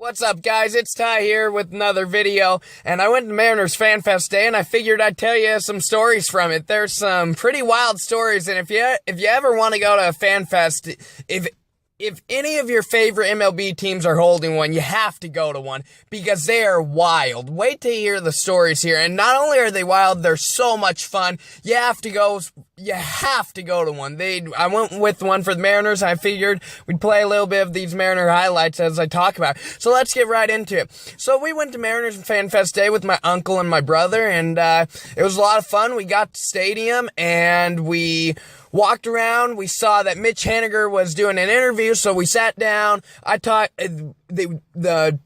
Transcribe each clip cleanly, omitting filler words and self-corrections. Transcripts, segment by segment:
What's up, guys? It's Ty here with another video, and I went to Mariners Fanfest Day, and I figured I'd tell you some stories from it. There's some pretty wild stories, and if you ever want to go to a Fanfest, if any of your favorite MLB teams are holding one, you have to go to one because they are wild. Wait till you hear the stories here, and not only are they wild, they're so much fun. You have to go to one. I went with one for the Mariners, and I figured we'd play a little bit of these Mariner highlights as I talk about it. So let's get right into it. So we went to Mariners Fanfest Day with my uncle and my brother, and it was a lot of fun. We got to the stadium, and we walked around. We saw that Mitch Haniger was doing an interview, so we sat down. I talked. The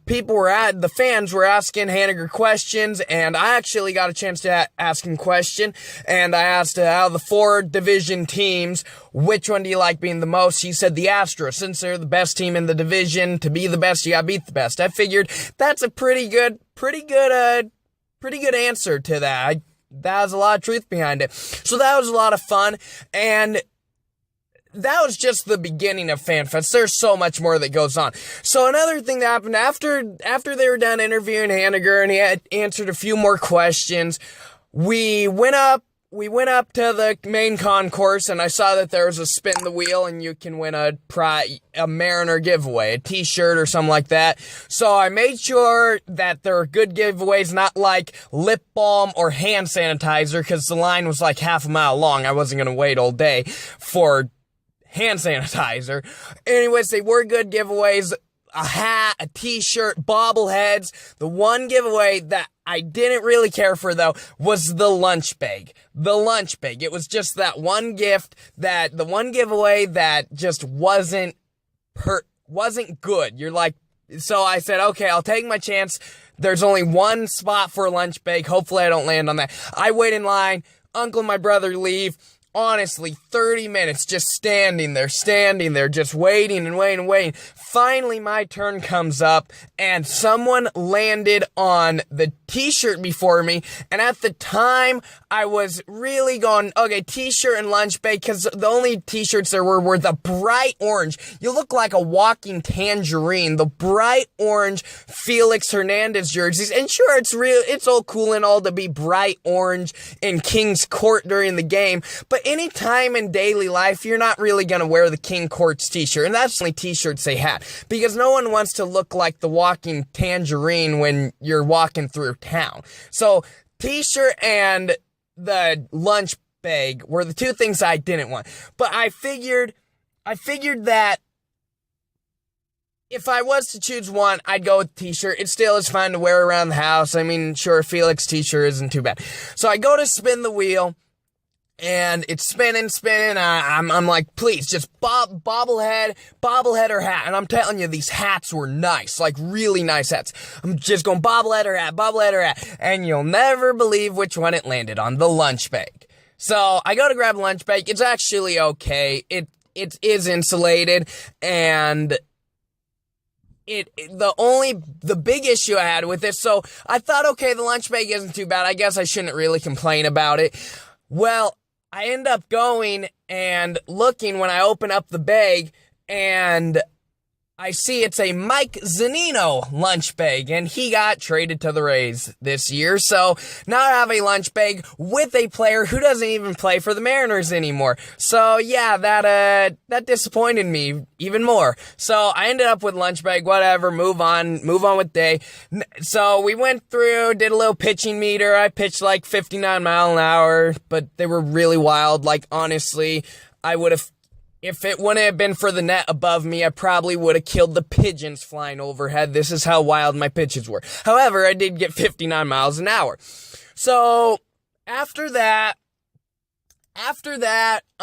fans were asking Haniger questions, and I actually got a chance to ask him a question. And I asked, out of the 4 division teams, which one do you like being the most? He said the Astros. Since they're the best team in the division, to be the best, you gotta beat the best. I figured that's a pretty good answer to that. That has a lot of truth behind it. So that was a lot of fun, and that was just the beginning of FanFest. There's so much more that goes on. So another thing that happened after they were done interviewing Haniger and he had answered a few more questions, we went up to the main concourse, and I saw that there was a spin the wheel, and you can win a Mariner giveaway, a t-shirt or something like that. So I made sure that there were good giveaways, not like lip balm or hand sanitizer, because the line was like half a mile long. I wasn't going to wait all day for hand sanitizer. Anyways, they were good giveaways. A hat, a t-shirt, bobbleheads. The one giveaway that I didn't really care for, though, was the lunch bag. The lunch bag. It was just that one the one giveaway that just wasn't good. So I said, okay, I'll take my chance. There's only one spot for a lunch bag. Hopefully I don't land on that. I wait in line. Uncle and my brother leave. Honestly, 30 minutes just standing there, just waiting and waiting. Finally, my turn comes up, and someone landed on the t-shirt before me, and at the time, I was really going, okay, t-shirt and lunch bag, because the only t-shirts there were the bright orange. You look like a walking tangerine, the bright orange Felix Hernandez jerseys, and sure, it's all cool and all to be bright orange in King's Court during the game, but any time in daily life, you're not really going to wear the King Courts t-shirt, and that's the only t-shirts they had, because no one wants to look like the walking tangerine when you're walking through town. So, t-shirt and the lunch bag were the 2 things I didn't want, but I figured that if I was to choose one, I'd go with t-shirt. It still is fine to wear around the house. I mean, sure, Felix t-shirt isn't too bad. So I go to spin the wheel, and it's spinning. I'm like, please, just bobblehead or hat. And I'm telling you, these hats were nice, like really nice hats. I'm just going bobblehead or hat. And you'll never believe which one it landed on, the lunch bag. So I go to grab a lunch bag. It's actually okay. It is insulated, and the big issue I had with it, so I thought, okay, the lunch bag isn't too bad. I guess I shouldn't really complain about it. Well, I end up going and looking when I open up the bag, and I see it's a Mike Zunino lunch bag, and he got traded to the Rays this year. So now I have a lunch bag with a player who doesn't even play for the Mariners anymore. So yeah, that disappointed me even more. So I ended up with lunch bag, whatever, move on with day. So we went through, did a little pitching meter. I pitched like 59 mile an hour, but they were really wild. Like, honestly, if it wouldn't have been for the net above me, I probably would have killed the pigeons flying overhead. This is how wild my pitches were. However, I did get 59 miles an hour. So, after that,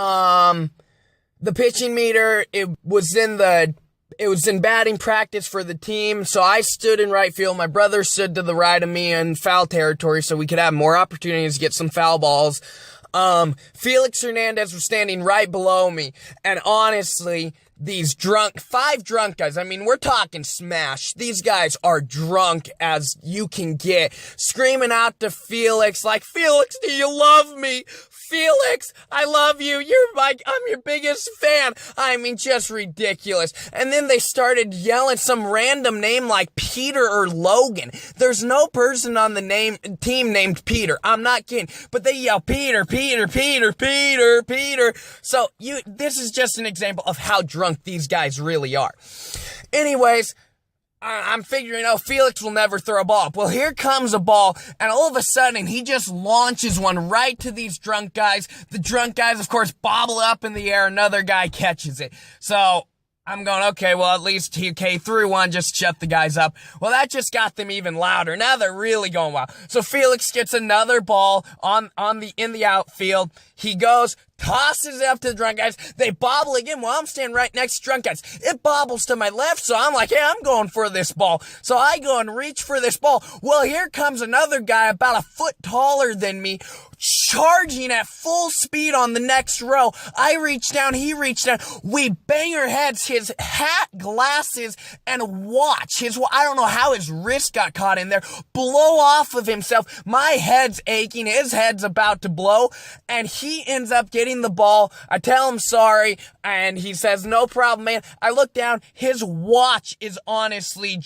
the pitching meter, it was in batting practice for the team, so I stood in right field. My brother stood to the right of me in foul territory so we could have more opportunities to get some foul balls. Felix Hernandez was standing right below me, and honestly, these 5 drunk guys, I mean, we're talking smash. These guys are drunk as you can get, screaming out to Felix, like, Felix, do you love me? Felix, I love you. I'm your biggest fan. I mean, just ridiculous. And then they started yelling some random name like Peter or Logan. There's no person on the team named Peter. I'm not kidding. But they yell Peter, Peter, Peter, Peter, Peter. So this is just an example of how drunk these guys really are. Anyways, I'm figuring out Felix will never throw a ball. Well, here comes a ball, and all of a sudden, he just launches one right to these drunk guys. The drunk guys, of course, bobble up in the air. Another guy catches it. So I'm going, okay, well, at least he threw one, just shut the guys up. Well, that just got them even louder. Now they're really going wild. So Felix gets another ball in the outfield. He goes, tosses it up to the drunk guys. They bobble again while I'm standing right next to drunk guys. It bobbles to my left, so I'm like, hey, I'm going for this ball. So I go and reach for this ball. Well, here comes another guy about a foot taller than me, charging at full speed on the next row. I reach down, he reached down. We bang our heads, his hat, glasses, and watch. I don't know how his wrist got caught in there, blow off of himself. My head's aching, his head's about to blow, and he ends up getting the ball. I tell him sorry, and he says, no problem, man. I look down, his watch is honestly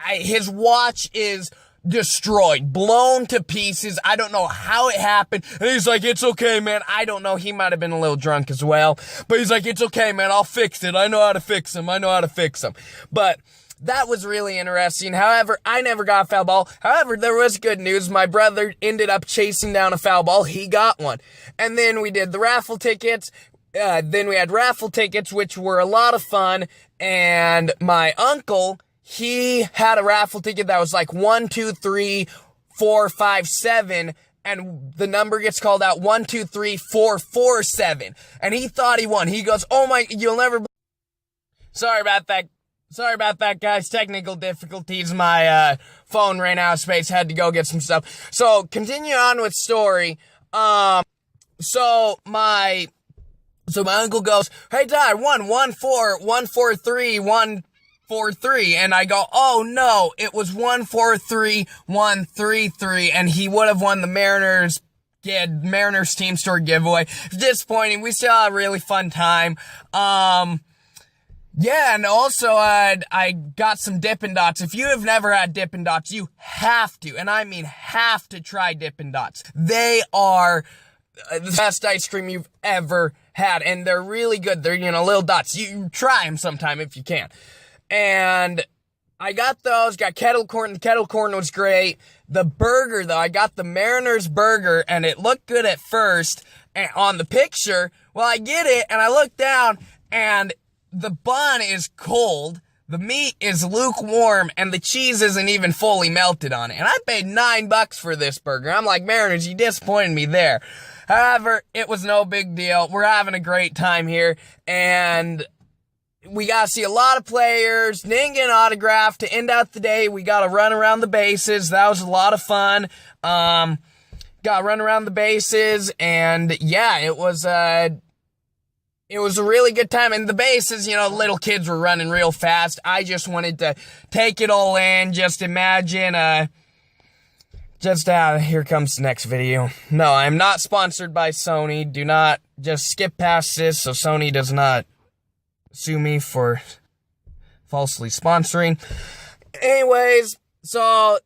his watch is destroyed, blown to pieces. I don't know how it happened. And he's like, it's okay, man. I don't know. He might have been a little drunk as well. But he's like, it's okay, man. I'll fix it. I know how to fix him. But that was really interesting. However, I never got a foul ball. However, there was good news. My brother ended up chasing down a foul ball. He got one. And then we did the raffle tickets. Then we had raffle tickets, which were a lot of fun. And my uncle, he had a raffle ticket that was like 1, 2, 3, 4, 5, 7. And the number gets called out 1, 2, 3, 4, 4, 7. And he thought he won. He goes, oh my, you'll never. Sorry about that, guys. Technical difficulties. My phone ran out of space. Had to go get some stuff. So, continue on with story. So my uncle goes, hey, Dad, 1, 4, 1, 4, 3, 1, 4, 3. And I go, oh no, it was 1, 4, 3, 1, 3, 3. And he would have won the Mariners team store giveaway. Disappointing. We still had a really fun time. Yeah, and also, I got some Dippin' Dots. If you have never had Dippin' Dots, you have to, and I mean have to try Dippin' Dots. They are the best ice cream you've ever had, and they're really good. They're, little dots. You try them sometime if you can. And I got those, got kettle corn. The kettle corn was great. The burger, though, I got the Mariners burger, and it looked good at first on the picture. Well, I get it, and I look down, and the bun is cold, the meat is lukewarm, and the cheese isn't even fully melted on it. And I paid $9 for this burger. I'm like, Mariners, you disappointed me there. However, it was no big deal. We're having a great time here, and we got to see a lot of players. Didn't get an autograph to end out the day. We got to run around the bases. That was a lot of fun. Got to run around the bases, and yeah, it was a really good time. And the bases, little kids were running real fast. I just wanted to take it all in. Just imagine, here comes the next video. No, I'm not sponsored by Sony. Do not, just skip past this so Sony does not sue me for falsely sponsoring. Anyways, so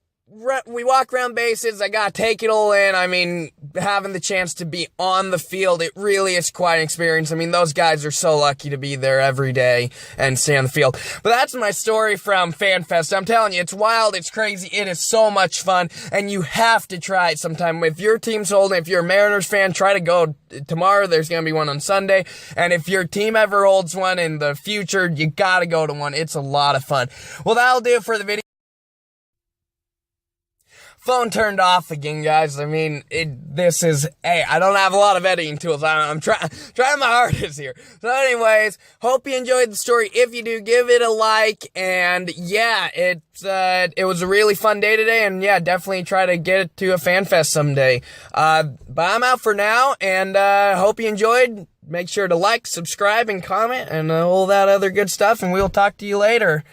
we walk around bases. I gotta take it all in. I mean, having the chance to be on the field, it really is quite an experience. I mean, those guys are so lucky to be there every day and stay on the field. But that's my story from Fanfest. I'm telling you, it's wild, it's crazy, it is so much fun, and you have to try it sometime. If your team's holding, if you're a Mariners fan, try to go tomorrow. There's gonna be one on Sunday. And if your team ever holds one in the future, you gotta go to one. It's a lot of fun. Well, that'll do it for the video. Phone turned off again, guys. I mean, I don't have a lot of editing tools. I'm trying my hardest here. So anyways, hope you enjoyed the story. If you do, give it a like. And yeah, it was a really fun day today. And yeah, definitely try to get it to a Fanfest someday. But I'm out for now, and hope you enjoyed. Make sure to like, subscribe, and comment, and all that other good stuff. And we'll talk to you later.